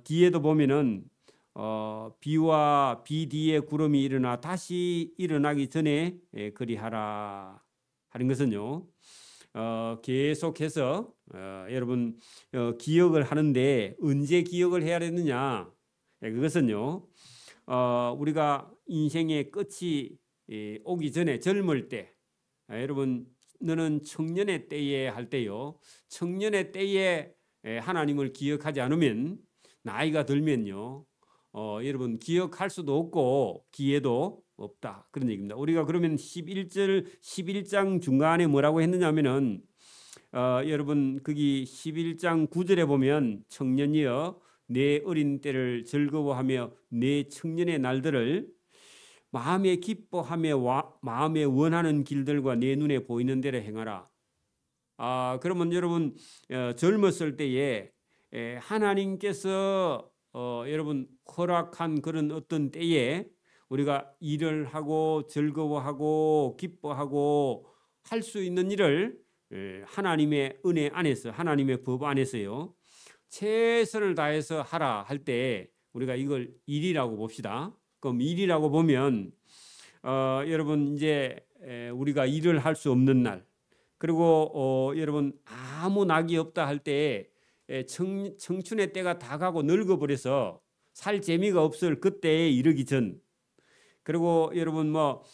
뒤에도 보면은 비와 비 뒤에 구름이 일어나 다시 일어나기 전에 그리하라 하는 것은요. 계속해서 여러분 기억을 하는데 언제 기억을 해야 되느냐? 그것은요. 우리가 인생의 끝이 오기 전에 젊을 때 여러분 너는 청년의 때에 할 때요. 청년의 때에 하나님을 기억하지 않으면 나이가 들면요. 여러분 기억할 수도 없고 기회도 없다. 그런 얘기입니다. 우리가 그러면 11장 중간에 뭐라고 했느냐면은 여러분 거기 11장 9절에 보면 청년이여 내 어린 때를 즐거워하며 내 청년의 날들을 마음에 기뻐하며 마음에 원하는 길들과 내 눈에 보이는 대로 행하라. 그러면 여러분 젊었을 때에 하나님께서 여러분 허락한 그런 어떤 때에 우리가 일을 하고 즐거워하고 기뻐하고 할 수 있는 일을 하나님의 은혜 안에서 하나님의 법 안에서요 최선을 다해서 하라 할 때 우리가 이걸 일이라고 봅시다. 그럼 일이라고 보면 여러분 이제 우리가 일을 할 수 없는 날 그리고 여러분 아무 낙이 없다 할 때 청춘의 때가 다 가고 늙어버려서 살 재미가 없을 그때에 이르기 전 그리고 여러분 뭐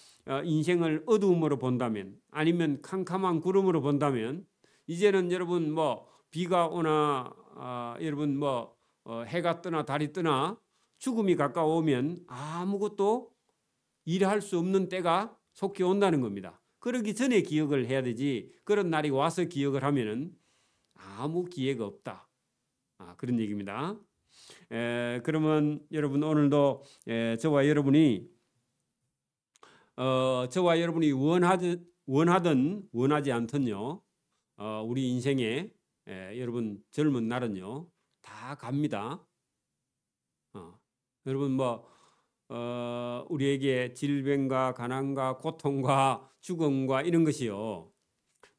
인생을 어두움으로 본다면 아니면 캄캄한 구름으로 본다면 이제는 여러분 뭐 비가 오나 여러분 뭐 해가 뜨나 달이 뜨나 죽음이 가까워오면 아무것도 일할 수 없는 때가 속히 온다는 겁니다. 그러기 전에 기억을 해야 되지 그런 날이 와서 기억을 하면은 아무 기회가 없다. 그런 얘기입니다. 그러면 여러분 오늘도 저와 여러분이 원하든 원하지 않든요 우리 인생에 여러분 젊은 날은요 다 갑니다. 여러분 뭐 우리에게 질병과 가난과 고통과 죽음과 이런 것이요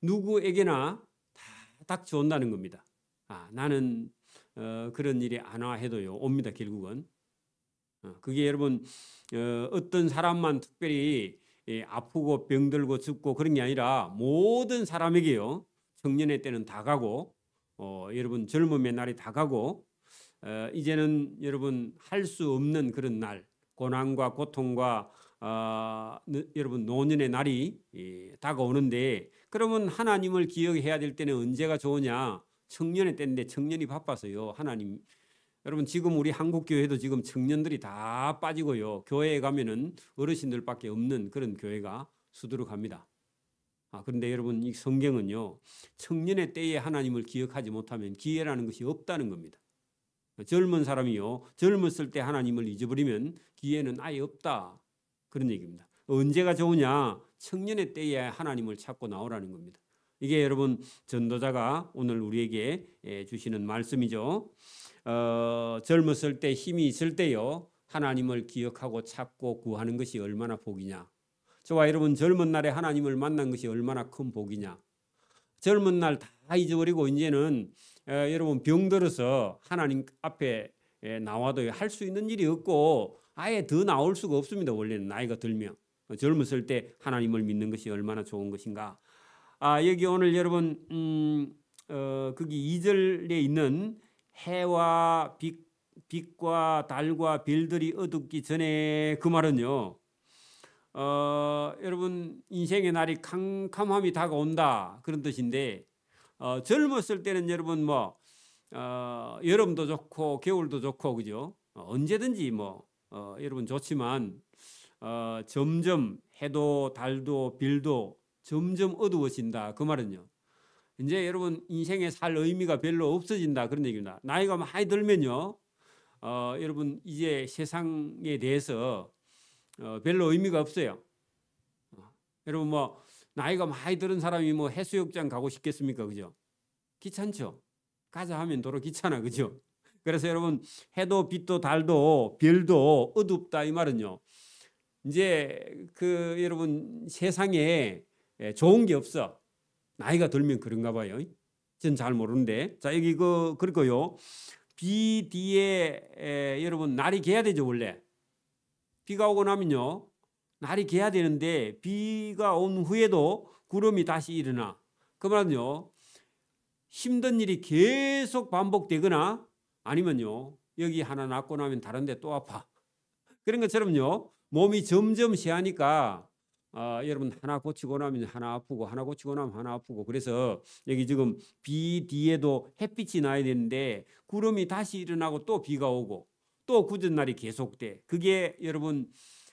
누구에게나 다 닥쳐온다는 겁니다. 나는 그런 일이 안 와 해도요 옵니다. 결국은 그게 여러분 어떤 사람만 특별히 아프고 병들고 죽고 그런 게 아니라 모든 사람에게요 청년의 때는 다 가고 여러분 젊음의 날이 다 가고 이제는 여러분 할 수 없는 그런 날 고난과 고통과 여러분 노년의 날이 다가오는데 그러면 하나님을 기억해야 될 때는 언제가 좋으냐? 청년의 때인데 청년이 바빠서요. 하나님 여러분 지금 우리 한국 교회도 지금 청년들이 다 빠지고요. 교회에 가면은 어르신들밖에 없는 그런 교회가 수두룩합니다. 그런데 여러분 이 성경은요. 청년의 때에 하나님을 기억하지 못하면 기회라는 것이 없다는 겁니다. 젊은 사람이요. 젊었을 때 하나님을 잊어버리면 기회는 아예 없다. 그런 얘기입니다. 언제가 좋으냐? 청년의 때에 하나님을 찾고 나오라는 겁니다. 이게 여러분 전도자가 오늘 우리에게 주시는 말씀이죠. 젊었을 때 힘이 있을 때요. 하나님을 기억하고 찾고 구하는 것이 얼마나 복이냐. 저와 여러분 젊은 날에 하나님을 만난 것이 얼마나 큰 복이냐. 젊은 날 다 잊어버리고 이제는 여러분 병들어서 하나님 앞에 나와도 할 수 있는 일이 없고 아예 더 나올 수가 없습니다. 원래는 나이가 들면 젊었을 때 하나님을 믿는 것이 얼마나 좋은 것인가. 여기 오늘 여러분 거기 2절에 있는 해와 빛과 달과 별들이 어둡기 전에 그 말은요. 여러분 인생의 날이 캄캄함이 다가온다 그런 뜻인데 젊었을 때는 여러분 뭐 여름도 좋고 겨울도 좋고 그죠? 언제든지 뭐 여러분 좋지만 점점 해도 달도 별도 점점 어두워진다 그 말은요. 이제 여러분 인생에 살 의미가 별로 없어진다 그런 얘기입니다. 나이가 많이 들면요, 여러분 이제 세상에 대해서 별로 의미가 없어요. 여러분 뭐 나이가 많이 들은 사람이 뭐 해수욕장 가고 싶겠습니까, 그죠? 귀찮죠. 가자 하면 도로 귀찮아, 그죠? 그래서 여러분 해도 빛도 달도 별도 어둡다 이 말은요. 이제 그 여러분 세상에 좋은 게 없어. 나이가 들면 그런가 봐요. 전 잘 모르는데. 자 여기 그리고요. 비 뒤에 여러분 날이 개야 되죠. 원래 비가 오고 나면요 날이 개야 되는데 비가 온 후에도 구름이 다시 일어나. 그 말은요 힘든 일이 계속 반복되거나 아니면요 여기 하나 낫고 나면 다른 데 또 아파. 그런 것처럼요 몸이 점점 세하니까 여러분 하나 고치고 나면 하나 아프고 하나 고치고 나면 하나 아프고. 그래서 여기 지금 비 뒤에도 햇빛이 나야 되는데 구름이 다시 일어나고 또 비가 오고 또 굳은 날이 계속돼. 그게 여러분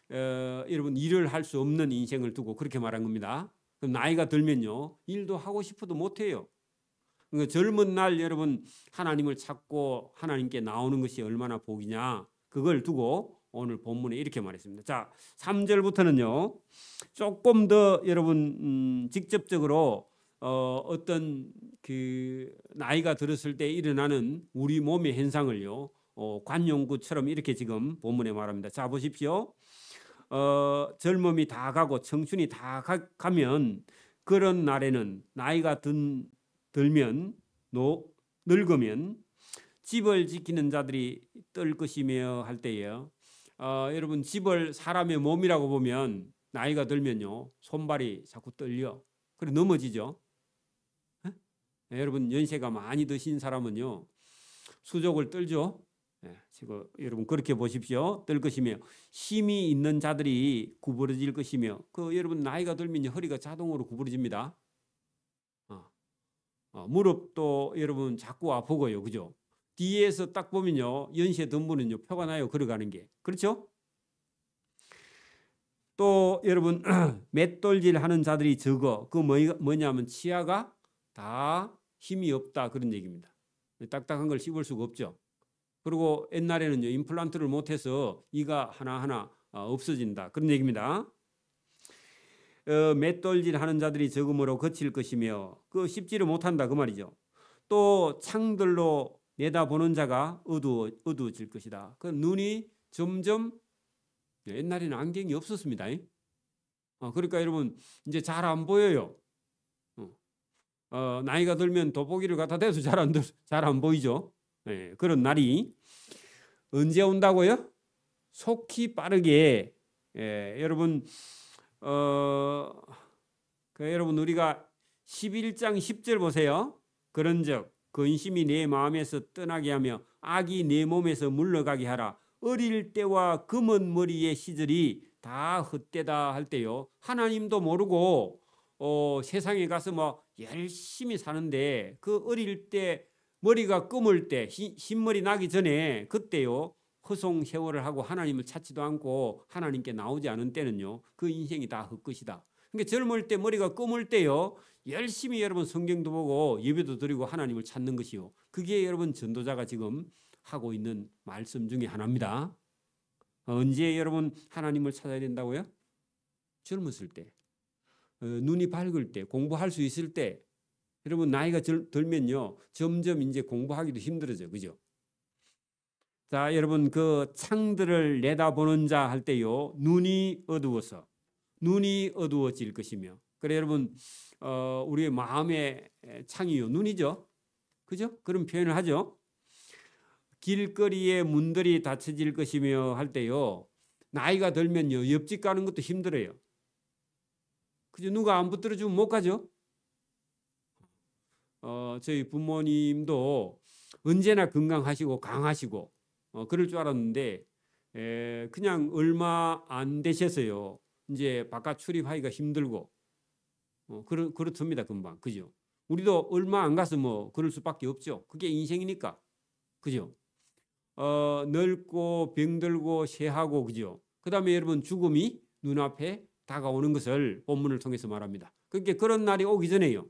일을 할 수 없는 인생을 두고 그렇게 말한 겁니다. 그럼 나이가 들면요 일도 하고 싶어도 못해요. 그러니까 젊은 날 여러분 하나님을 찾고 하나님께 나오는 것이 얼마나 복이냐 그걸 두고 오늘 본문에 이렇게 말했습니다. 자, 3절부터는요 조금 더 여러분 직접적으로 어떤 그 나이가 들었을 때 일어나는 우리 몸의 현상을요 관용구처럼 이렇게 지금 본문에 말합니다. 자, 보십시오. 젊음이 다 가고 청춘이 다 가면 그런 날에는 나이가 들면 늙으면 집을 지키는 자들이 떨 것이며 할 때예요. 여러분 집을 사람의 몸이라고 보면 나이가 들면요 손발이 자꾸 떨려. 그래 넘어지죠. 여러분 연세가 많이 드신 사람은요 수족을 떨죠. 지금 여러분 그렇게 보십시오. 떨 것이며 힘이 있는 자들이 구부러질 것이며 여러분 나이가 들면 허리가 자동으로 구부러집니다. 무릎도 여러분 자꾸 아프고요. 그죠? 뒤에서 딱 보면요 연세 든 분은요 표가 나요. 걸어가는 게. 그렇죠? 또 여러분 맷돌질 하는 자들이 적어. 그 뭐냐면 치아가 다 힘이 없다 그런 얘기입니다. 딱딱한 걸 씹을 수가 없죠. 그리고 옛날에는요 임플란트를 못해서 이가 하나하나 없어진다 그런 얘기입니다. 맷돌질 하는 자들이 적음으로 거칠 것이며 씹지를 못한다 그 말이죠. 또 창들로 내다보는 자가 어두워질 것이다. 눈이 점점 옛날에는 안경이 없었습니다. 그러니까 여러분 이제 잘 안 보여요. 나이가 들면 돋보기를 갖다 대도 잘 안 보이죠. 그런 날이 언제 온다고요? 속히 빠르게. 여러분 여러분 우리가 11장 10절 보세요. 그런즉 근심이 내 마음에서 떠나게 하며 악이 내 몸에서 물러가게 하라. 어릴 때와 검은 머리의 시절이 다 헛되다 할 때요. 하나님도 모르고 세상에 가서 뭐 열심히 사는데 그 어릴 때 머리가 검을 때 흰머리 나기 전에 그때요. 허송 세월을 하고 하나님을 찾지도 않고 하나님께 나오지 않은 때는요. 그 인생이 다 헛것이다. 그러니까 젊을 때 머리가 검을 때요. 열심히 여러분 성경도 보고 예배도 드리고 하나님을 찾는 것이요. 그게 여러분 전도자가 지금 하고 있는 말씀 중에 하나입니다. 언제 여러분 하나님을 찾아야 된다고요? 젊었을 때. 눈이 밝을 때, 공부할 수 있을 때. 여러분 나이가 들면요. 점점 이제 공부하기도 힘들어져. 그죠? 자, 여러분 그 창들을 내다보는 자 할 때요. 눈이 어두워질 것이며. 그래 여러분 우리의 마음의 창이요. 눈이죠. 그죠? 그런 표현을 하죠. 길거리에 문들이 닫혀질 것이며 할 때요. 나이가 들면요. 옆집 가는 것도 힘들어요. 그죠? 누가 안 붙들어주면 못 가죠. 저희 부모님도 언제나 건강하시고 강하시고 그럴 줄 알았는데 그냥 얼마 안 되셔서요. 이제 바깥 출입하기가 힘들고 그렇습니다. 금방. 그죠? 우리도 얼마 안 가서 뭐 그럴 수밖에 없죠. 그게 인생이니까. 그죠? 늙고 병들고 쇠하고 그죠? 그다음에 여러분 죽음이 눈앞에 다가오는 것을 본문을 통해서 말합니다. 그러니까 그런 날이 오기 전에요.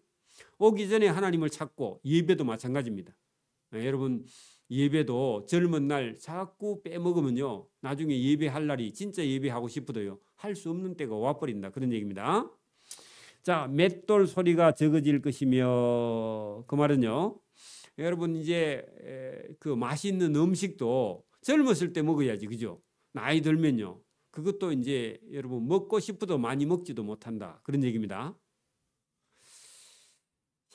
오기 전에 하나님을 찾고 예배도 마찬가지입니다. 여러분 예배도 젊은 날 자꾸 빼먹으면요. 나중에 예배할 날이 진짜 예배하고 싶어도요. 할 수 없는 때가 와버린다. 그런 얘기입니다. 자, 맷돌 소리가 적어질 것이며 그 말은요. 여러분 이제 그 맛있는 음식도 젊었을 때 먹어야지. 그죠? 나이 들면요. 그것도 이제 여러분 먹고 싶어도 많이 먹지도 못한다. 그런 얘기입니다.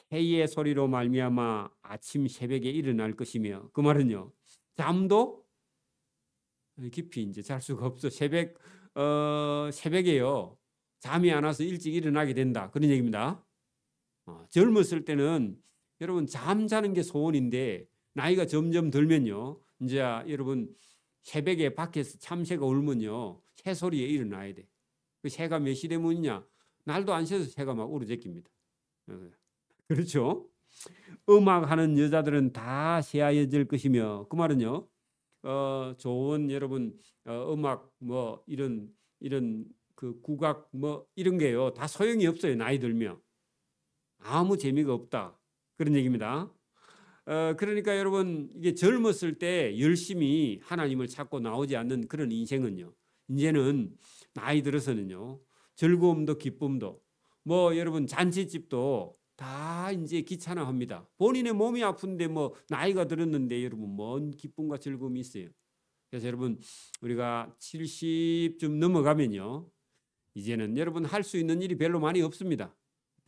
새의 소리로 말미암아 아침 새벽에 일어날 것이며 그 말은요. 잠도 깊이 이제 잘 수가 없어. 새벽에요. 잠이 안 와서 일찍 일어나게 된다. 그런 얘기입니다. 젊었을 때는 여러분 잠자는 게 소원인데 나이가 점점 들면요. 이제 여러분 새벽에 밖에서 참새가 울면요. 새소리에 일어나야 돼. 그 새가 몇 시 되면 있냐? 날도 안 새서 새가 막 우르제낍니다. 그렇죠? 음악하는 여자들은 다 새하얘질 것이며 그 말은요. 좋은 여러분 음악 뭐 이런 그 국악 뭐 이런 게요. 다 소용이 없어요. 나이 들면. 아무 재미가 없다. 그런 얘기입니다. 그러니까 여러분 이게 젊었을 때 열심히 하나님을 찾고 나오지 않는 그런 인생은요. 이제는 나이 들어서는요. 즐거움도 기쁨도 뭐 여러분 잔치집도 다 이제 귀찮아합니다. 본인의 몸이 아픈데 뭐 나이가 들었는데 여러분 뭔 기쁨과 즐거움이 있어요. 그래서 여러분 우리가 70쯤 넘어가면요. 이제는 여러분 할 수 있는 일이 별로 많이 없습니다.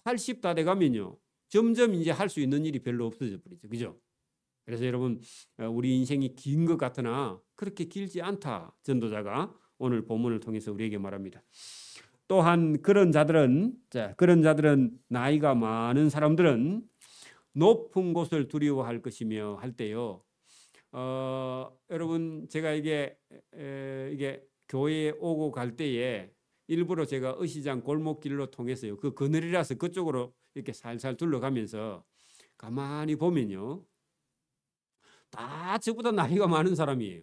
80 다 돼가면요. 점점 이제 할 수 있는 일이 별로 없어져 버리죠. 그죠? 그래서 여러분 우리 인생이 긴 것 같으나 그렇게 길지 않다. 전도자가 오늘 본문을 통해서 우리에게 말합니다. 또한 그런 자들은 나이가 많은 사람들은 높은 곳을 두려워할 것이며 할 때요. 여러분 제가 이게 교회에 오고 갈 때에 일부러 제가 의시장 골목길로 통해서요. 그 그늘이라서 그쪽으로 이렇게 살살 둘러가면서 가만히 보면요. 다 저보다 나이가 많은 사람이에요.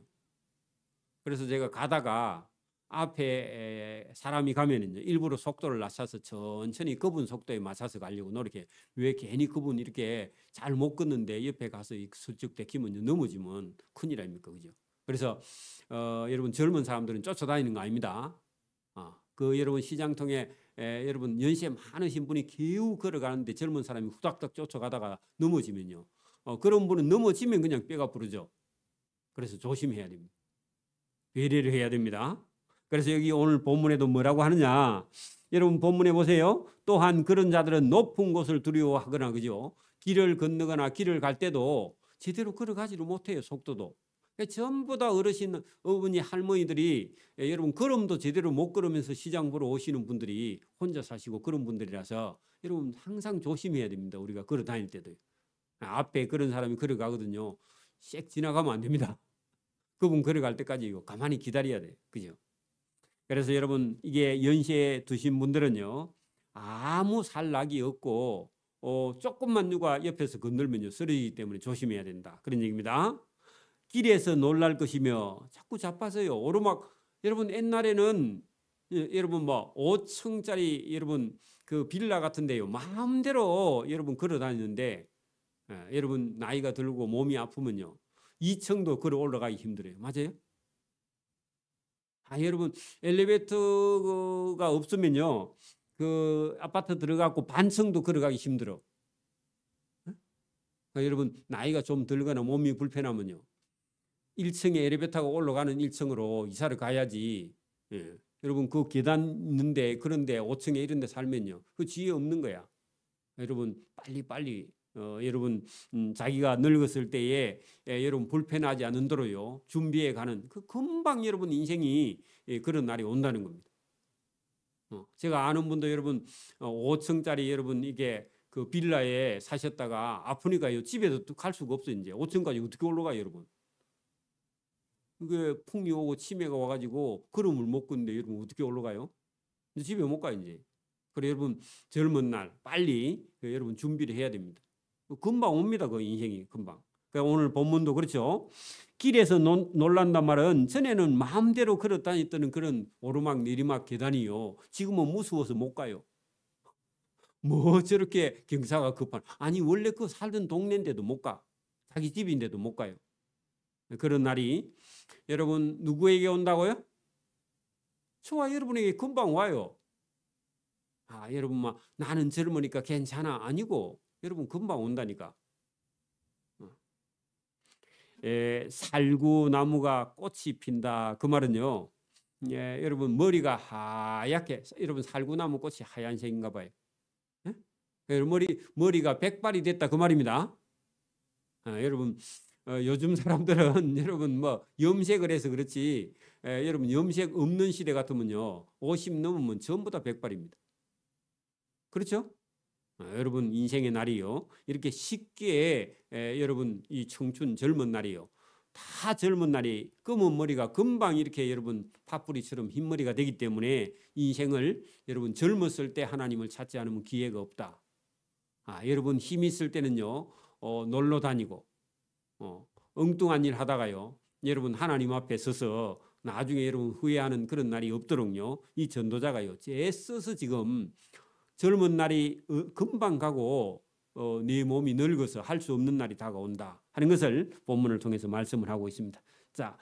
그래서 제가 가다가 앞에 사람이 가면은요. 일부러 속도를 낮춰서 천천히 그분 속도에 맞춰서 가려고 노력해. 왜 괜히 그분 이렇게 잘 못 걷는데 옆에 가서 슬쩍 대키면 넘어지면 큰일 아닙니까? 그죠? 그래서 여러분 젊은 사람들은 쫓아다니는 거 아닙니다. 그 여러분 시장통에 여러분 연세 많으신 분이 겨우 걸어가는데 젊은 사람이 후닥닥 쫓아가다가 넘어지면요. 그런 분은 넘어지면 그냥 뼈가 부러져. 그래서 조심해야 됩니다. 배려를 해야 됩니다. 그래서 여기 오늘 본문에도 뭐라고 하느냐? 여러분 본문에 보세요. 또한 그런 자들은 높은 곳을 두려워하거나 그죠? 길을 건너거나 길을 갈 때도 제대로 걸어가지를 못해요. 속도도. 전부 다 어르신 어머니 할머니들이 여러분 걸음도 제대로 못 걸으면서 시장 보러 오시는 분들이 혼자 사시고 그런 분들이라서 여러분 항상 조심해야 됩니다. 우리가 걸어 다닐 때도. 앞에 그런 사람이 걸어가거든요. 씩 지나가면 안 됩니다. 그분 걸어갈 때까지 가만히 기다려야 돼. 그죠? 그래서 여러분 이게 연세에 드신 분들은요. 아무 살락이 없고 조금만 누가 옆에서 건들면요. 쓰러지기 때문에 조심해야 된다. 그런 얘기입니다. 길에서 놀랄 것이며 자꾸 자빠져요. 오르막 여러분 옛날에는 여러분 뭐 5층짜리 여러분 그 빌라 같은데요. 마음대로 여러분 걸어 다니는데 여러분 나이가 들고 몸이 아프면요. 2층도 걸어 올라가기 힘들어요. 맞아요? 여러분 엘리베이터가 없으면요. 그 아파트 들어가고 반층도 걸어가기 힘들어. 여러분 나이가 좀 들거나 몸이 불편하면요. 1층에 엘리베이터가 올라가는 1층으로 이사를 가야지. 여러분 그 계단 있는데 그런데 5층에 이런 데 살면요. 그 지혜 없는 거야. 여러분 빨리 여러분 자기가 늙었을 때에 여러분 불편하지 않도록요. 준비해 가는 그 금방 여러분 인생이 그런 날이 온다는 겁니다. 제가 아는 분도 여러분 5층짜리 여러분 이게 그 빌라에 사셨다가 아프니까요. 집에도 갈 수가 없어요. 이제 5층까지 어떻게 올라가요, 여러분? 그게 풍이 오고 치매가 와가지고 걸음을 못 걷는데 여러분 어떻게 올라가요? 이제 집에 못 가요 이제. 그래 여러분 젊은 날 빨리 여러분 준비를 해야 됩니다. 금방 옵니다 그 인생이 금방. 그러니까 오늘 본문도 그렇죠. 길에서 놀란단 말은 전에는 마음대로 걸어 다녔던 그런 오르막 내리막 계단이요. 지금은 무서워서 못 가요. 뭐 저렇게 경사가 급한 아니 원래 그 살던 동네인데도 못 가. 자기 집인데도 못 가요. 그런 날이 여러분 누구에게 온다고요? 저와 여러분에게 금방 와요. 여러분 막 나는 젊으니까 괜찮아 아니고 여러분 금방 온다니까. 살구나무가 꽃이 핀다 그 말은요. 여러분 머리가 하얗게 여러분 살구나무 꽃이 하얀색인가 봐요. 머리가 백발이 됐다 그 말입니다. 여러분 요즘 사람들은 여러분 뭐 염색을 해서 그렇지 여러분 염색 없는 시대 같으면요 50 넘으면 전부 다 백발입니다. 그렇죠? 여러분 인생의 날이요 이렇게 쉽게 여러분 이 청춘 젊은 날이요 다 젊은 날이 검은 머리가 금방 이렇게 여러분 팥뿌리처럼 흰 머리가 되기 때문에 인생을 여러분 젊었을 때 하나님을 찾지 않으면 기회가 없다. 여러분 힘 있을 때는요 놀러 다니고 엉뚱한 일 하다가요 여러분 하나님 앞에 서서 나중에 여러분 후회하는 그런 날이 없도록요 이 전도자가요 애써서 지금 젊은 날이 금방 가고 네 몸이 늙어서 할 수 없는 날이 다가온다 하는 것을 본문을 통해서 말씀을 하고 있습니다. 자,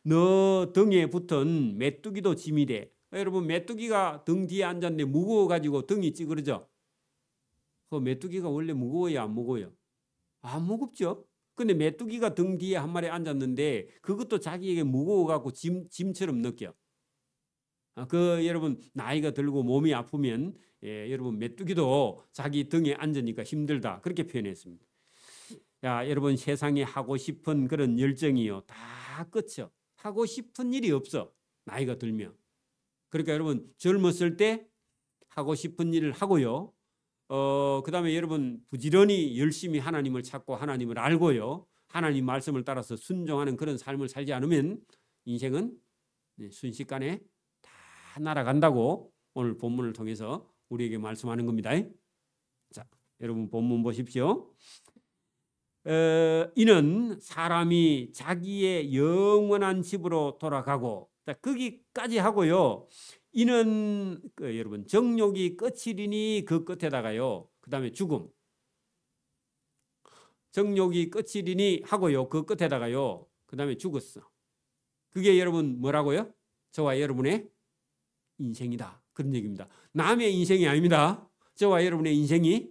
너 등에 붙은 메뚜기도 짐이 돼. 여러분 메뚜기가 등 뒤에 앉았는데 무거워 가지고 등이 찌그러져. 그 메뚜기가 원래 무거워요, 안 무거워요? 안 무겁죠. 근데 메뚜기가 등 뒤에 한 마리 앉았는데 그것도 자기에게 무거워 갖고 짐처럼 느껴. 여러분 나이가 들고 몸이 아프면 여러분 메뚜기도 자기 등에 앉으니까 힘들다 그렇게 표현했습니다. 야, 여러분 세상에 하고 싶은 그런 열정이요 다 끝이요. 하고 싶은 일이 없어 나이가 들면. 그러니까 여러분 젊었을 때 하고 싶은 일을 하고요. 그다음에 여러분 부지런히 열심히 하나님을 찾고 하나님을 알고요. 하나님 말씀을 따라서 순종하는 그런 삶을 살지 않으면 인생은 순식간에 다 날아간다고 오늘 본문을 통해서 우리에게 말씀하는 겁니다. 자, 여러분 본문 보십시오. 이는 사람이 자기의 영원한 집으로 돌아가고 자, 거기까지 하고요. 이는 여러분 정욕이 끝이리니 그 끝에다가요. 그다음에 죽음. 정욕이 끝이리니 하고요. 그 끝에다가요. 그다음에 죽었어. 그게 여러분 뭐라고요? 저와 여러분의 인생이다. 그런 얘기입니다. 남의 인생이 아닙니다. 저와 여러분의 인생이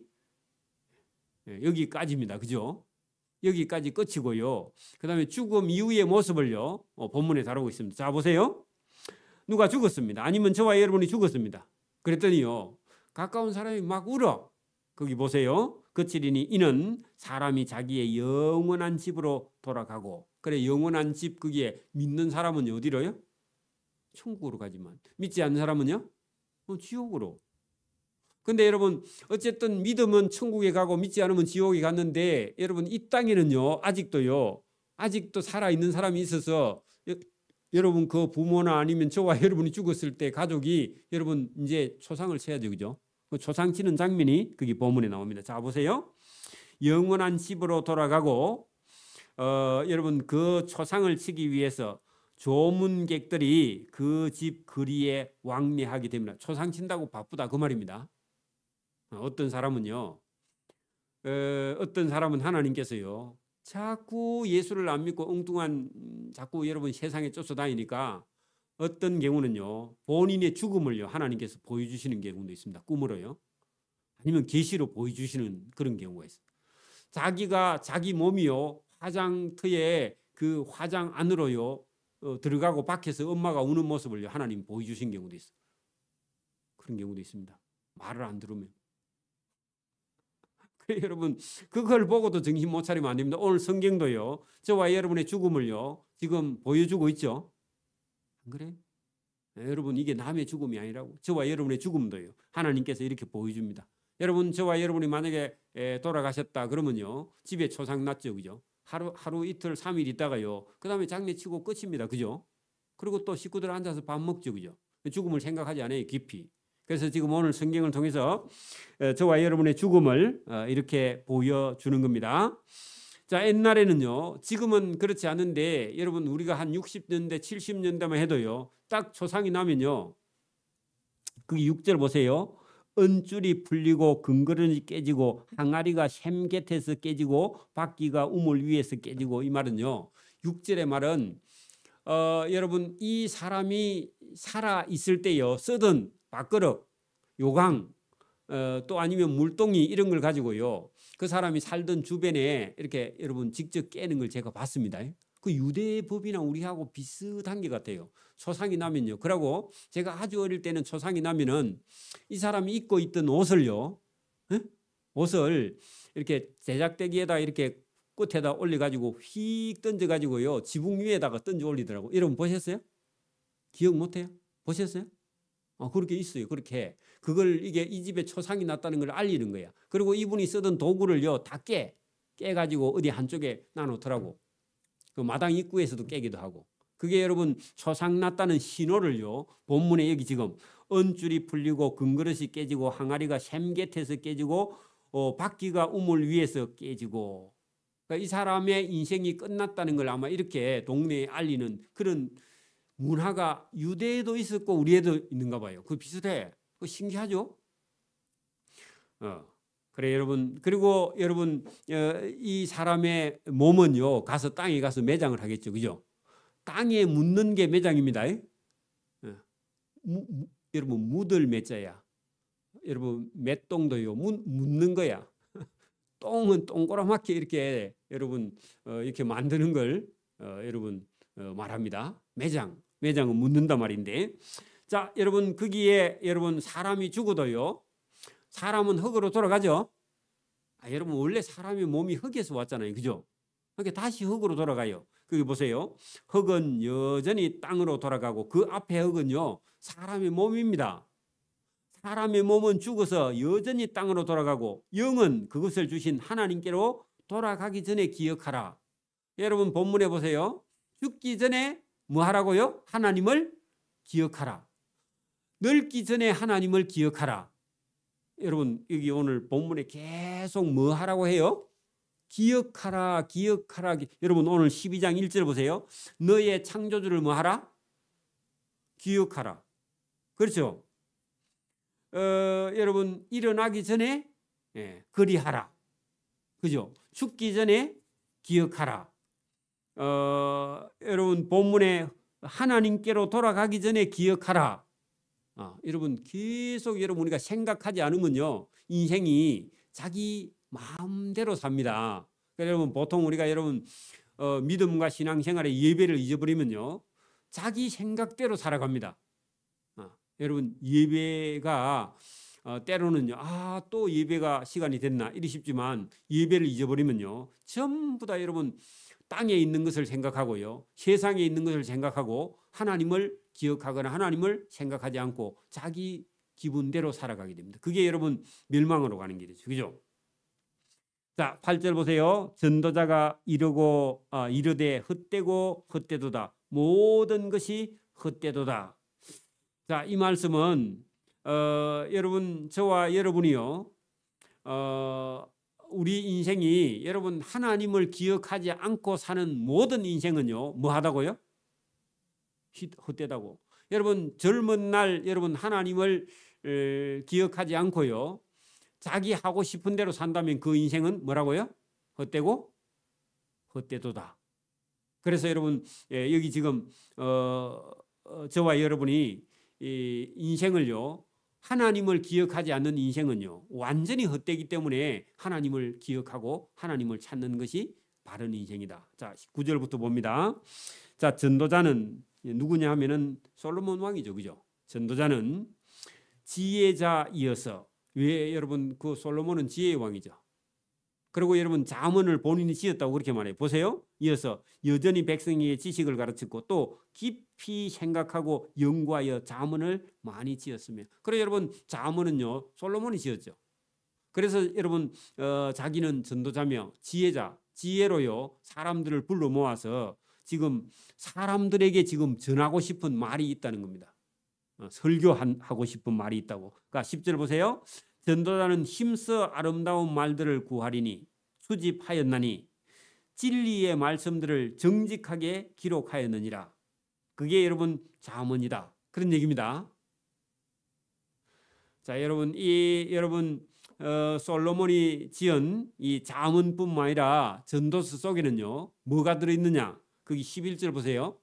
여기까지입니다. 그죠? 여기까지 끝이고요. 그 다음에 죽음 이후의 모습을요. 본문에 다루고 있습니다. 자 보세요. 누가 죽었습니다. 아니면 저와 여러분이 죽었습니다. 그랬더니요. 가까운 사람이 막 울어. 거기 보세요. 끝이리니 이는 사람이 자기의 영원한 집으로 돌아가고 그래 영원한 집 거기에 믿는 사람은 어디로요? 천국으로 가지만 믿지 않는 사람은요? 지옥으로. 근데 여러분 어쨌든 믿으면 천국에 가고 믿지 않으면 지옥에 갔는데 여러분 이 땅에는요 아직도 살아있는 사람이 있어서 여러분 그 부모나 아니면 저와 여러분이 죽었을 때 가족이 여러분 이제 초상을 쳐야죠. 그죠? 그 초상 치는 장면이 거기 본문에 나옵니다. 자 보세요. 영원한 집으로 돌아가고 여러분 그 초상을 치기 위해서 조문객들이 그 집 거리에 왕래하게 됩니다. 초상 친다고 바쁘다 그 말입니다. 어떤 사람은 하나님께서요 자꾸 예수를 안 믿고 엉뚱한 자꾸 여러분 세상에 쫓아다니니까 어떤 경우는요 본인의 죽음을요 하나님께서 보여주시는 경우도 있습니다. 꿈으로요. 아니면 계시로 보여주시는 그런 경우가 있어요. 자기 몸이요 화장터에 그 화장 안으로요 들어가고 밖에서 엄마가 우는 모습을 하나님 보여주신 경우도 있어요. 그런 경우도 있습니다. 말을 안 들으면. 여러분 그걸 보고도 정신 못 차리면 안 됩니다. 오늘 성경도요 저와 여러분의 죽음을요 지금 보여주고 있죠. 안 그래요? 여러분 이게 남의 죽음이 아니라고. 저와 여러분의 죽음도요 하나님께서 이렇게 보여줍니다. 여러분 저와 여러분이 만약에 돌아가셨다 그러면요 집에 초상 났죠. 그죠? 하루 이틀 3일 있다가요 그 다음에 장례치고 끝입니다. 그죠? 그리고 또 식구들 앉아서 밥 먹죠. 그죠? 죽음을 생각하지 않아요. 깊이. 그래서 지금 오늘 성경을 통해서 저와 여러분의 죽음을 이렇게 보여주는 겁니다. 자, 옛날에는요. 지금은 그렇지 않은데 여러분 우리가 한 60년대 70년대만 해도요. 딱 초상이 나면요. 그 6절 보세요. 은줄이 풀리고 근거른이 깨지고 항아리가 샘곁에서 깨지고 바퀴가 우물 위에서 깨지고 이 말은요. 6절의 말은 여러분 이 사람이 살아 있을 때요. 쓰던 밥그릇, 요강, 또 아니면 물동이 이런 걸 가지고요. 그 사람이 살던 주변에 이렇게 여러분 직접 깨는 걸 제가 봤습니다. 그 유대 법이나 우리하고 비슷한 게 같아요. 초상이 나면요. 그러고 제가 아주 어릴 때는 초상이 나면은 이 사람이 입고 있던 옷을요. 옷을 이렇게 제작대기에다 이렇게 끝에다 올려가지고 휙 던져가지고요 지붕 위에다가 던져 올리더라고. 여러분 보셨어요? 기억 못해요? 보셨어요? 그렇게 있어요. 그렇게 그걸 이게 이 집에 초상이 났다는 걸 알리는 거야. 그리고 이분이 쓰던 도구를요 다 깨가지고 어디 한쪽에 놔놓더라고. 그 마당 입구에서도 깨기도 하고. 그게 여러분 초상 났다는 신호를요. 본문에 여기 지금 언줄이 풀리고 금그릇이 깨지고 항아리가 샘곁에서 깨지고 바퀴가 우물 위에서 깨지고. 그러니까 이 사람의 인생이 끝났다는 걸 아마 이렇게 동네에 알리는 그런 문화가 유대에도 있었고 우리에도 있는가 봐요. 그 비슷해. 그 신기하죠? 그래 여러분. 그리고 여러분 이 사람의 몸은요 가서 땅에 가서 매장을 하겠죠, 그죠? 땅에 묻는 게 매장입니다. 여러분 묻을 매자야. 여러분 맷동도요 묻는 거야. 똥은 동그랗게 이렇게 여러분 이렇게 만드는 걸 여러분 말합니다. 매장은 묻는다 말인데, 자 여러분 거기에 여러분 사람이 죽어도요 사람은 흙으로 돌아가죠. 여러분 원래 사람의 몸이 흙에서 왔잖아요, 그죠? 그러니까 다시 흙으로 돌아가요. 거기 보세요. 흙은 여전히 땅으로 돌아가고 그 앞에 흙은요 사람의 몸입니다. 사람의 몸은 죽어서 여전히 땅으로 돌아가고 영은 그것을 주신 하나님께로 돌아가기 전에 기억하라. 여러분 본문에 보세요. 죽기 전에 뭐 하라고요? 하나님을 기억하라. 늙기 전에 하나님을 기억하라. 여러분 여기 오늘 본문에 계속 뭐 하라고 해요? 기억하라. 여러분 오늘 12장 1절 보세요. 너의 창조주를 뭐 하라? 기억하라. 그렇죠? 여러분 일어나기 전에 그리하라. 그죠? 죽기 전에 기억하라. 여러분 본문에 하나님께로 돌아가기 전에 기억하라. 여러분 계속 여러분 우리가 생각하지 않으면요 인생이 자기 마음대로 삽니다. 그러니까 여러분 보통 우리가 여러분 믿음과 신앙생활의 예배를 잊어버리면요 자기 생각대로 살아갑니다. 여러분 예배가 때로는요 또 예배가 시간이 됐나 이러십지만 예배를 잊어버리면요 전부 다 여러분 땅에 있는 것을 생각하고요 세상에 있는 것을 생각하고 하나님을 기억하거나 하나님을 생각하지 않고 자기 기분대로 살아가게 됩니다. 그게 여러분 멸망으로 가는 길이죠, 그죠? 자 8절 보세요. 전도자가 이르되 헛되고 헛되도다. 모든 것이 헛되도다. 자, 이 말씀은 여러분 저와 여러분이요 우리 인생이 여러분 하나님을 기억하지 않고 사는 모든 인생은요 뭐 하다고요? 헛되다고. 여러분 젊은 날 여러분 하나님을 기억하지 않고요 자기 하고 싶은 대로 산다면 그 인생은 뭐라고요? 헛되고 헛되도다. 그래서 여러분 여기 지금 저와 여러분이 이 인생을요 하나님을 기억하지 않는 인생은요 완전히 헛되기 때문에 하나님을 기억하고 하나님을 찾는 것이 바른 인생이다. 자 9절부터 봅니다. 자 전도자는 누구냐 하면은 솔로몬 왕이죠, 그죠? 전도자는 지혜자이어서. 왜 여러분 그 솔로몬은 지혜의 왕이죠. 그리고 여러분 잠언을 본인이 지었다고 그렇게 말해요. 보세요. 이어서 여전히 백성에게 지식을 가르쳤고 또 깊이 생각하고 연구하여 잠언을 많이 지었으며. 그래서 여러분 잠언은요 솔로몬이 지었죠. 그래서 여러분 자기는 전도자며 지혜로요 사람들을 불러 모아서 지금 사람들에게 지금 전하고 싶은 말이 있다는 겁니다. 설교하고 싶은 말이 있다고. 그러니까 10절 보세요. 전도자는 힘써 아름다운 말들을 구하리니 수집하였나니 진리의 말씀들을 정직하게 기록하였느니라. 그게 여러분 잠언이다. 그런 얘기입니다. 자, 여러분 여러분 솔로몬이 지은 이 잠언뿐만 아니라 전도서 속에는요 뭐가 들어있느냐? 거기 11절 보세요.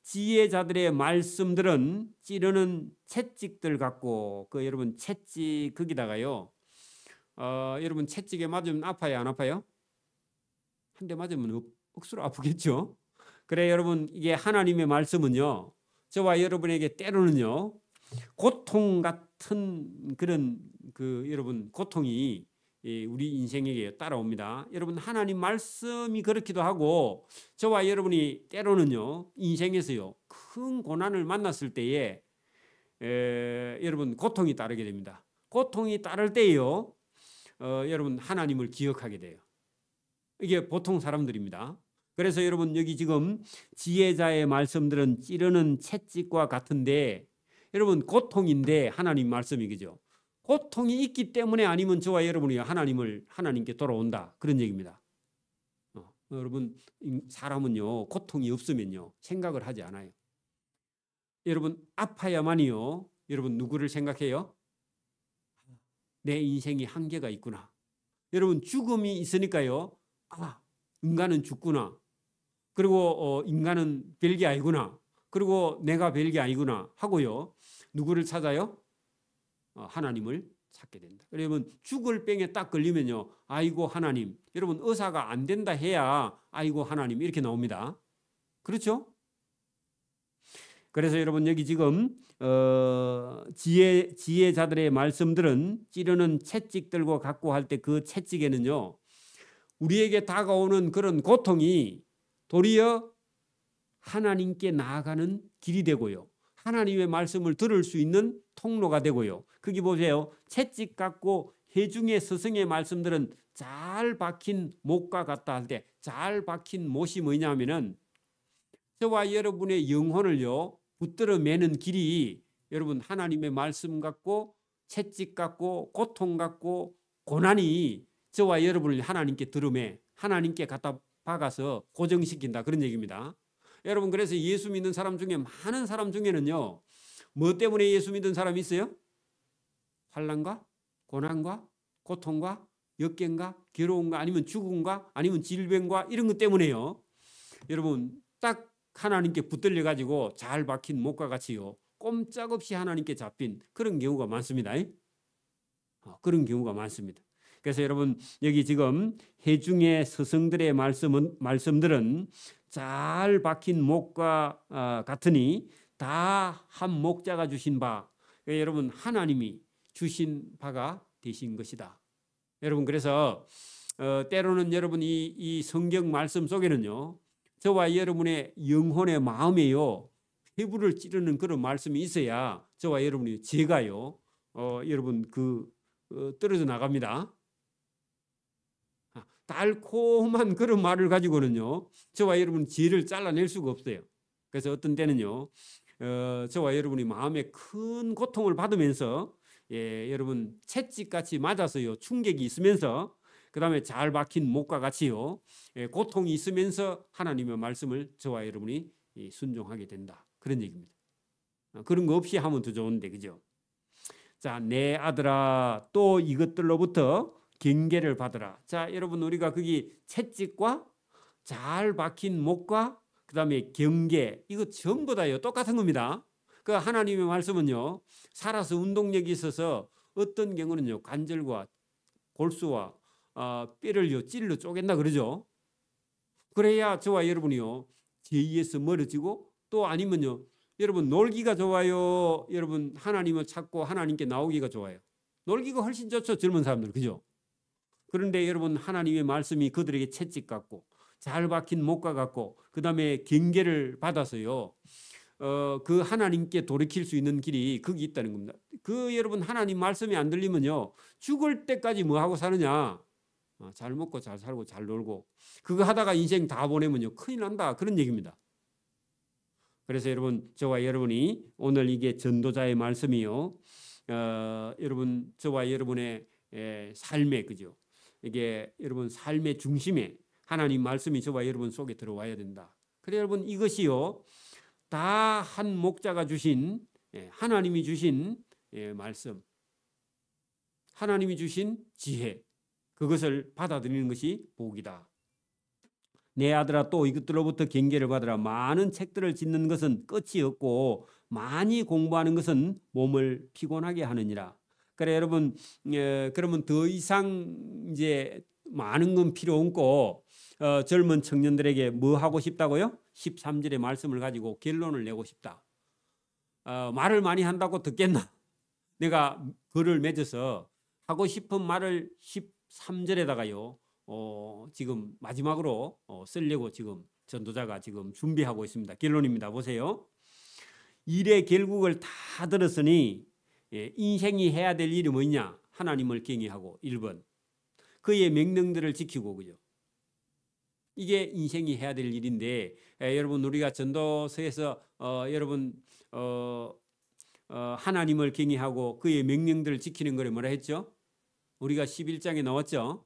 지혜자들의 말씀들은 찌르는 채찍들 같고 여러분 채찍 거기다가요 여러분 채찍에 맞으면 아파요, 안 아파요? 한 대 맞으면 억수로 아프겠죠. 그래 여러분 이게 하나님의 말씀은요 저와 여러분에게 때로는요 고통 같은 그런 여러분 고통이 우리 인생에게 따라옵니다. 여러분 하나님 말씀이 그렇기도 하고 저와 여러분이 때로는요 인생에서요 큰 고난을 만났을 때에 여러분 고통이 따르게 됩니다. 고통이 따를 때요 여러분 하나님을 기억하게 돼요. 이게 보통 사람들입니다. 그래서 여러분 여기 지금 지혜자의 말씀들은 찌르는 채찍과 같은데 여러분 고통인데 하나님 말씀이 그죠? 고통이 있기 때문에 아니면 저와 여러분이 하나님께 돌아온다 그런 얘기입니다. 여러분 사람은요 고통이 없으면요 생각을 하지 않아요. 여러분 아파야만이요 여러분 누구를 생각해요? 내 인생이 한계가 있구나. 여러분 죽음이 있으니까요 인간은 죽구나. 그리고 인간은 별게 아니구나. 그리고 내가 별게 아니구나 하고요. 누구를 찾아요? 하나님을 찾게 된다. 여러분 죽을 병에 딱 걸리면요. 아이고 하나님. 여러분 의사가 안 된다 해야 아이고 하나님 이렇게 나옵니다. 그렇죠? 그래서 여러분 여기 지금 지혜자들의 말씀들은 찌르는 채찍들과 갖고 할 때 그 채찍에는요. 우리에게 다가오는 그런 고통이 도리어 하나님께 나아가는 길이 되고요. 하나님의 말씀을 들을 수 있는 통로가 되고요. 거기 보세요. 채찍 같고 해중의 스승의 말씀들은 잘 박힌 못과 같다 할 때 잘 박힌 못이 뭐냐면은 저와 여러분의 영혼을요 붙들어 매는 길이 여러분 하나님의 말씀 같고 채찍 같고 고통 같고 고난이 저와 여러분을 하나님께 들음에 하나님께 갖다 박아서 고정시킨다 그런 얘기입니다. 여러분 그래서 예수 믿는 사람 중에 많은 사람 중에는요 뭐 때문에 예수 믿는 사람이 있어요? 환난과 고난과 고통과 역경과 괴로움과 아니면 죽음과 아니면 질병과 이런 것 때문에요. 여러분 딱 하나님께 붙들려 가지고 잘 박힌 못과 같이요 꼼짝없이 하나님께 잡힌 그런 경우가 많습니다. 그런 경우가 많습니다. 그래서 여러분 여기 지금 해중의 스승들의 말씀들은 잘 박힌 목과 같으니 다 한 목자가 주신 바 여러분 하나님이 주신 바가 되신 것이다. 여러분 그래서 때로는 여러분 이 성경 말씀 속에는요 저와 여러분의 영혼의 마음에요 회부를 찌르는 그런 말씀이 있어야 저와 여러분이 죄가요 여러분 떨어져 나갑니다. 달콤한 그런 말을 가지고는요 저와 여러분 죄를 잘라낼 수가 없어요. 그래서 어떤 때는요 저와 여러분이 마음에 큰 고통을 받으면서 여러분 채찍같이 맞아서요 충격이 있으면서 그 다음에 잘 박힌 못과 같이요 고통이 있으면서 하나님의 말씀을 저와 여러분이 순종하게 된다 그런 얘기입니다. 그런 거 없이 하면 더 좋은데 그죠? 자, 내 아들아 또 이것들로부터 경계를 받으라. 자, 여러분 우리가 거기 채찍과 잘 박힌 목과 그다음에 경계 이거 전부 다요 똑같은 겁니다. 그 하나님의 말씀은요 살아서 운동력이 있어서 어떤 경우는요 관절과 골수와 뼈를요 찔러 쪼갠다 그러죠. 그래야 저와 여러분이요 죄에서 멀어지고 또 아니면요 여러분 놀기가 좋아요. 여러분 하나님을 찾고 하나님께 나오기가 좋아요. 놀기가 훨씬 좋죠 젊은 사람들 그죠? 그런데 여러분 하나님의 말씀이 그들에게 채찍 같고 잘 박힌 목과 같고 그 다음에 경계를 받아서요 그 하나님께 돌이킬 수 있는 길이 거기 있다는 겁니다. 그 여러분 하나님 말씀이 안 들리면요 죽을 때까지 뭐 하고 사느냐 잘 먹고 잘 살고 잘 놀고 그거 하다가 인생 다 보내면요 큰일 난다 그런 얘기입니다. 그래서 여러분 저와 여러분이 오늘 이게 전도자의 말씀이요 여러분 저와 여러분의 삶에 그죠 이게 여러분 삶의 중심에 하나님 말씀이 저와 여러분 속에 들어와야 된다. 그래 여러분 이것이요 다 한 목자가 주신 하나님이 주신 말씀 하나님이 주신 지혜 그것을 받아들이는 것이 복이다. 내 아들아 또 이것들로부터 경계를 받으라. 많은 책들을 짓는 것은 끝이 없고 많이 공부하는 것은 몸을 피곤하게 하느니라. 그래 여러분 그러면 더 이상 이제 많은 건 필요 없고 젊은 청년들에게 뭐 하고 싶다고요? 13절의 말씀을 가지고 결론을 내고 싶다. 말을 많이 한다고 듣겠나? 내가 글을 맺어서 하고 싶은 말을 13절에다가요. 지금 마지막으로 쓰려고 지금 전도자가 지금 준비하고 있습니다. 결론입니다. 보세요. 일의 결국을 다 들었으니 인생이 해야 될 일이 뭐냐? 하나님을 경외하고 1번. 그의 명령들을 지키고 그죠? 이게 인생이 해야 될 일인데 여러분 우리가 전도서에서 여러분 하나님을 경외하고 그의 명령들을 지키는 거를 뭐라 했죠? 우리가 11장에 나왔죠?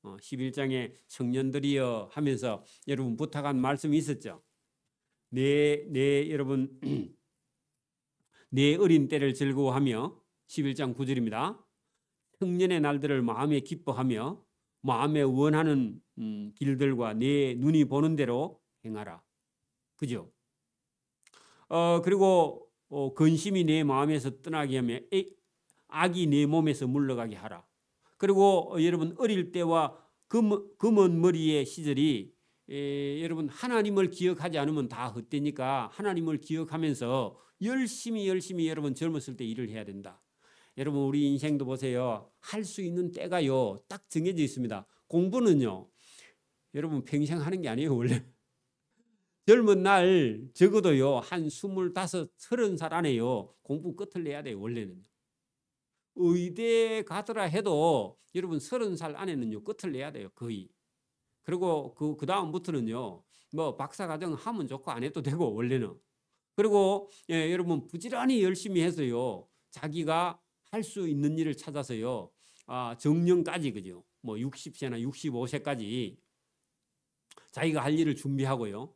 11장에 청년들이여 하면서 여러분 부탁한 말씀이 있었죠? 여러분 내 어린 때를 즐거워하며 11장 9절입니다. 청년의 날들을 마음에 기뻐하며 마음에 원하는 길들과 내 눈이 보는 대로 행하라. 그죠? 그리고 근심이 내 마음에서 떠나게 하며 악이 내 몸에서 물러가게 하라. 그리고 여러분 어릴 때와 검은 머리의 시절이 여러분 하나님을 기억하지 않으면 다 헛되니까 하나님을 기억하면서 열심히 여러분 젊었을 때 일을 해야 된다. 여러분 우리 인생도 보세요. 할 수 있는 때가요. 딱 정해져 있습니다. 공부는요. 여러분 평생 하는 게 아니에요. 원래. 젊은 날 적어도요. 한 25, 30살 안에요. 공부 끝을 내야 돼요. 원래는. 의대 가더라 해도 여러분 30살 안에는요. 끝을 내야 돼요. 거의. 그리고 그 다음부터는요. 뭐 박사과정 하면 좋고 안 해도 되고 원래는. 그리고 여러분 부지런히 열심히 해서요. 자기가 할 수 있는 일을 찾아서요. 정년까지 그죠. 뭐 60세나 65세까지 자기가 할 일을 준비하고요.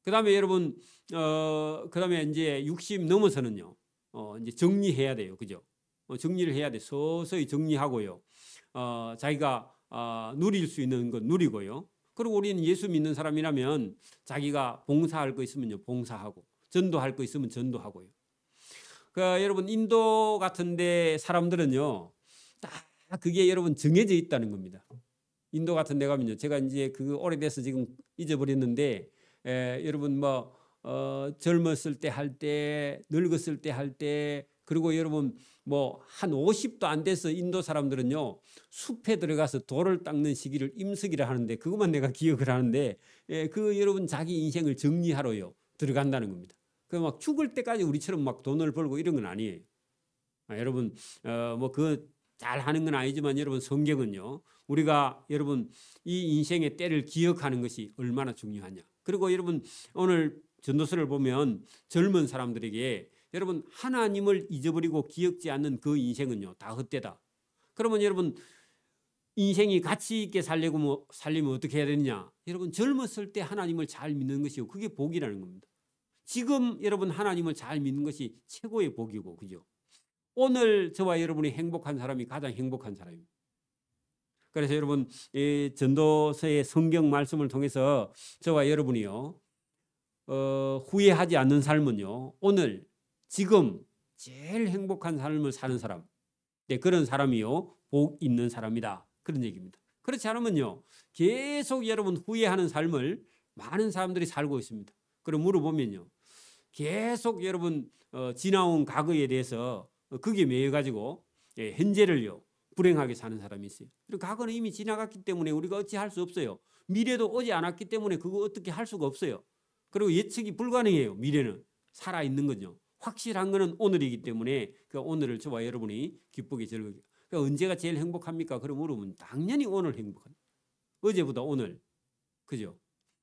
그다음에 여러분 그다음에 이제 60 넘어서는요. 이제 정리해야 돼요. 그죠? 정리를 해야 돼. 서서히 정리하고요. 자기가 누릴 수 있는 건 누리고요. 그리고 우리는 예수 믿는 사람이라면 자기가 봉사할 거 있으면요. 봉사하고 전도할 거 있으면 전도하고요. 여러분 인도 같은데 사람들은요 딱 그게 여러분 정해져 있다는 겁니다. 인도 같은 데 가면요 제가 이제 그 오래돼서 지금 잊어버렸는데 여러분 뭐 젊었을 때 할 때 늙었을 때 할 때 그리고 여러분 뭐 한 50도 안 돼서 인도 사람들은요 숲에 들어가서 돌을 닦는 시기를 임석이라 하는데 그것만 내가 기억을 하는데 그 여러분 자기 인생을 정리하러요 들어간다는 겁니다. 그 막 죽을 때까지 우리처럼 막 돈을 벌고 이런 건 아니에요. 여러분 뭐 그 잘 하는 건 아니지만 여러분 성경은요 우리가 여러분 이 인생의 때를 기억하는 것이 얼마나 중요하냐. 그리고 여러분 오늘 전도서를 보면 젊은 사람들에게 여러분 하나님을 잊어버리고 기억지 않는 그 인생은요 다 헛되다. 그러면 여러분 인생이 가치 있게 살려면 어떻게 해야 되느냐. 여러분 젊었을 때 하나님을 잘 믿는 것이요 그게 복이라는 겁니다. 지금 여러분 하나님을 잘 믿는 것이 최고의 복이고 그죠? 오늘 저와 여러분이 행복한 사람이 가장 행복한 사람입니다. 그래서 여러분 이 전도서의 성경 말씀을 통해서 저와 여러분이요 후회하지 않는 삶은요 오늘 지금 제일 행복한 삶을 사는 사람 그런 사람이요 복 있는 사람이다 그런 얘기입니다. 그렇지 않으면요 계속 여러분 후회하는 삶을 많은 사람들이 살고 있습니다. 그럼 물어보면요 계속 여러분 지나온 과거에 대해서 거기에 매여가지고 현재를요 불행하게 사는 사람이 있어요. 그리고 과거는 이미 지나갔기 때문에 우리가 어찌 할 수 없어요. 미래도 오지 않았기 때문에 그거 어떻게 할 수가 없어요. 그리고 예측이 불가능해요. 미래는 살아있는 거죠. 확실한 거는 오늘이기 때문에 그 오늘을 저와 여러분이 기쁘게 즐기게. 그러니까 언제가 제일 행복합니까? 그럼 물어보면 당연히 오늘 행복합니다. 어제보다 오늘. 그죠?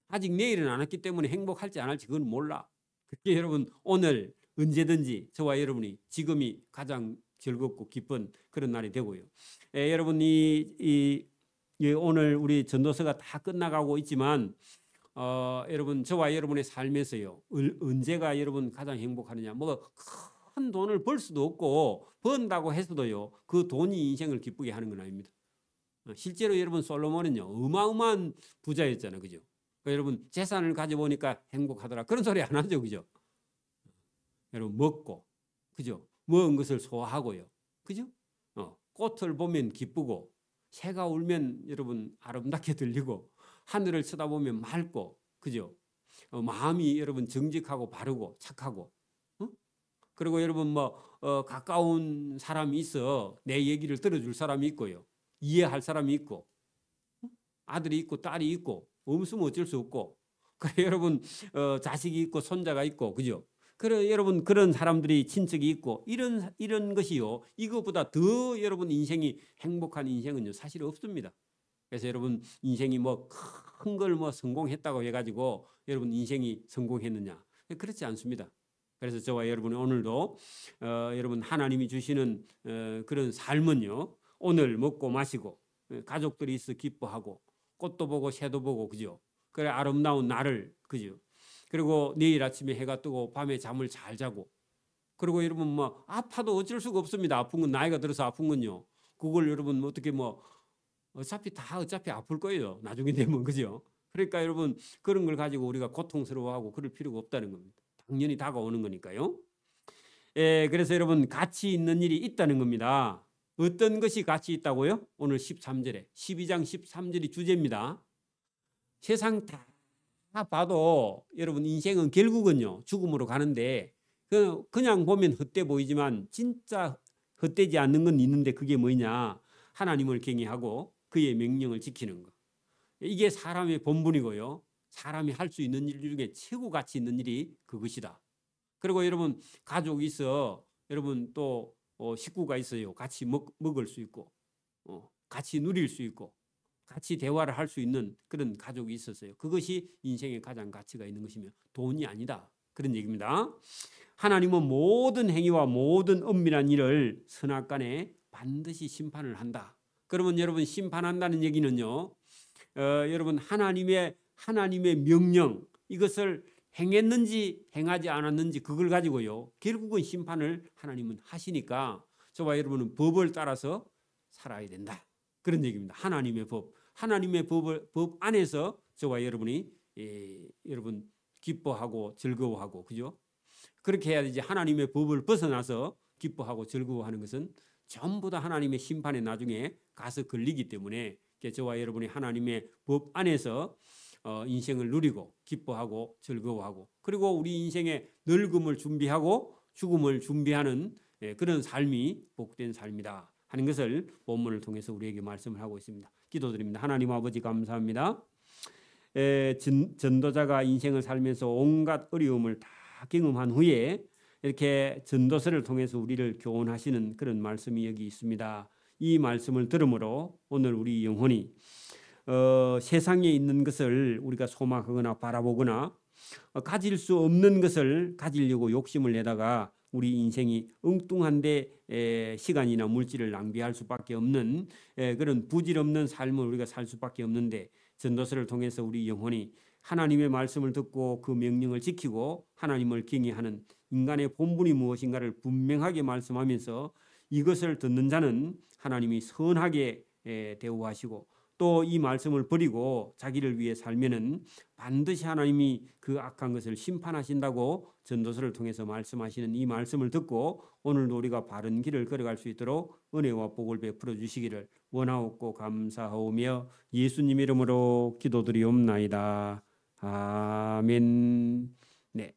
아직 내일은 안 왔기 때문에 행복할지 안 할지 그건 몰라. 그게 여러분 오늘 언제든지 저와 여러분이 지금이 가장 즐겁고 기쁜 그런 날이 되고요. 여러분 오늘 우리 전도서가 다 끝나가고 있지만 여러분 저와 여러분의 삶에서요 언제가 여러분 가장 행복하느냐. 뭐 큰 돈을 벌 수도 없고 번다고 해서도요 그 돈이 인생을 기쁘게 하는 건 아닙니다. 실제로 여러분 솔로몬은요 어마어마한 부자였잖아요. 그죠? 여러분 재산을 가져보니까 행복하더라 그런 소리 안 하죠. 그죠? 여러분 먹고 그죠? 먹은 것을 소화하고요. 그죠? 꽃을 보면 기쁘고 새가 울면 여러분 아름답게 들리고 하늘을 쳐다보면 맑고 그죠? 마음이 여러분 정직하고 바르고 착하고 그리고 여러분 뭐 가까운 사람이 있어 내 얘기를 들어줄 사람이 있고요. 이해할 사람이 있고 아들이 있고 딸이 있고 없으면 어쩔 수 없고 그래 여러분 자식이 있고 손자가 있고 그죠? 그래 여러분 그런 사람들이 친척이 있고 이런 것이요. 이것보다 더 여러분 인생이 행복한 인생은요 사실 없습니다. 그래서 여러분 인생이 뭐 큰 걸 뭐 성공했다고 해가지고 여러분 인생이 성공했느냐? 그렇지 않습니다. 그래서 저와 여러분 오늘도 여러분 하나님이 주시는 그런 삶은요. 오늘 먹고 마시고 가족들이 있어 기뻐하고 꽃도 보고 새도 보고 그죠? 그래 아름다운 날을 그죠? 그리고 내일 아침에 해가 뜨고 밤에 잠을 잘 자고 그리고 여러분 뭐 아파도 어쩔 수가 없습니다. 아픈 건 나이가 들어서 아픈 건요. 그걸 여러분 어떻게 뭐 어차피 아플 거예요. 나중에 되면 그죠? 그러니까 여러분 그런 걸 가지고 우리가 고통스러워하고 그럴 필요가 없다는 겁니다. 당연히 다가오는 거니까요. 그래서 여러분 가치 있는 일이 있다는 겁니다. 어떤 것이 가치 있다고요? 오늘 13절에 12장 13절이 주제입니다. 세상 다 봐도 여러분 인생은 결국은요 죽음으로 가는데 그냥 보면 헛돼 보이지만 진짜 헛되지 않는 건 있는데 그게 뭐냐? 하나님을 경외하고 그의 명령을 지키는 것. 이게 사람의 본분이고요. 사람이 할 수 있는 일 중에 최고 가치 있는 일이 그것이다. 그리고 여러분 가족이 있어. 여러분 또 식구가 있어요. 같이 먹을 수 있고 같이 누릴 수 있고 같이 대화를 할 수 있는 그런 가족이 있었어요. 그것이 인생의 가장 가치가 있는 것이며 돈이 아니다. 그런 얘기입니다. 하나님은 모든 행위와 모든 은밀한 일을 선악간에 반드시 심판을 한다. 그러면 여러분 심판한다는 얘기는요. 여러분 하나님의 명령 이것을 행했는지 행하지 않았는지 그걸 가지고요. 결국은 심판을 하나님은 하시니까 저와 여러분은 법을 따라서 살아야 된다. 그런 얘기입니다. 하나님의 법 안에서 저와 여러분이 여러분 기뻐하고 즐거워하고 그죠? 그렇게 해야 되지. 하나님의 법을 벗어나서 기뻐하고 즐거워하는 것은 전부 다 하나님의 심판에 나중에 가서 걸리기 때문에 저와 여러분이 하나님의 법 안에서 인생을 누리고 기뻐하고 즐거워하고 그리고 우리 인생의 늙음을 준비하고 죽음을 준비하는 그런 삶이 복된 삶이다 하는 것을 본문을 통해서 우리에게 말씀을 하고 있습니다. 기도드립니다. 하나님 아버지 감사합니다. 전도자가 인생을 살면서 온갖 어려움을 다 경험한 후에 이렇게 전도서를 통해서 우리를 교훈하시는 그런 말씀이 여기 있습니다. 이 말씀을 들으므로 오늘 우리 영혼이 세상에 있는 것을 우리가 소망하거나 바라보거나 가질 수 없는 것을 가지려고 욕심을 내다가 우리 인생이 엉뚱한데 시간이나 물질을 낭비할 수밖에 없는 그런 부질없는 삶을 우리가 살 수밖에 없는데 전도서를 통해서 우리 영혼이 하나님의 말씀을 듣고 그 명령을 지키고 하나님을 경외하는 인간의 본분이 무엇인가를 분명하게 말씀하면서 이것을 듣는 자는 하나님이 선하게 대우하시고 또 이 말씀을 버리고 자기를 위해 살면은 반드시 하나님이 그 악한 것을 심판하신다고 전도서를 통해서 말씀하시는 이 말씀을 듣고 오늘도 우리가 바른 길을 걸어갈 수 있도록 은혜와 복을 베풀어 주시기를 원하옵고 감사하오며 예수님 이름으로 기도드리옵나이다. 아멘. 네.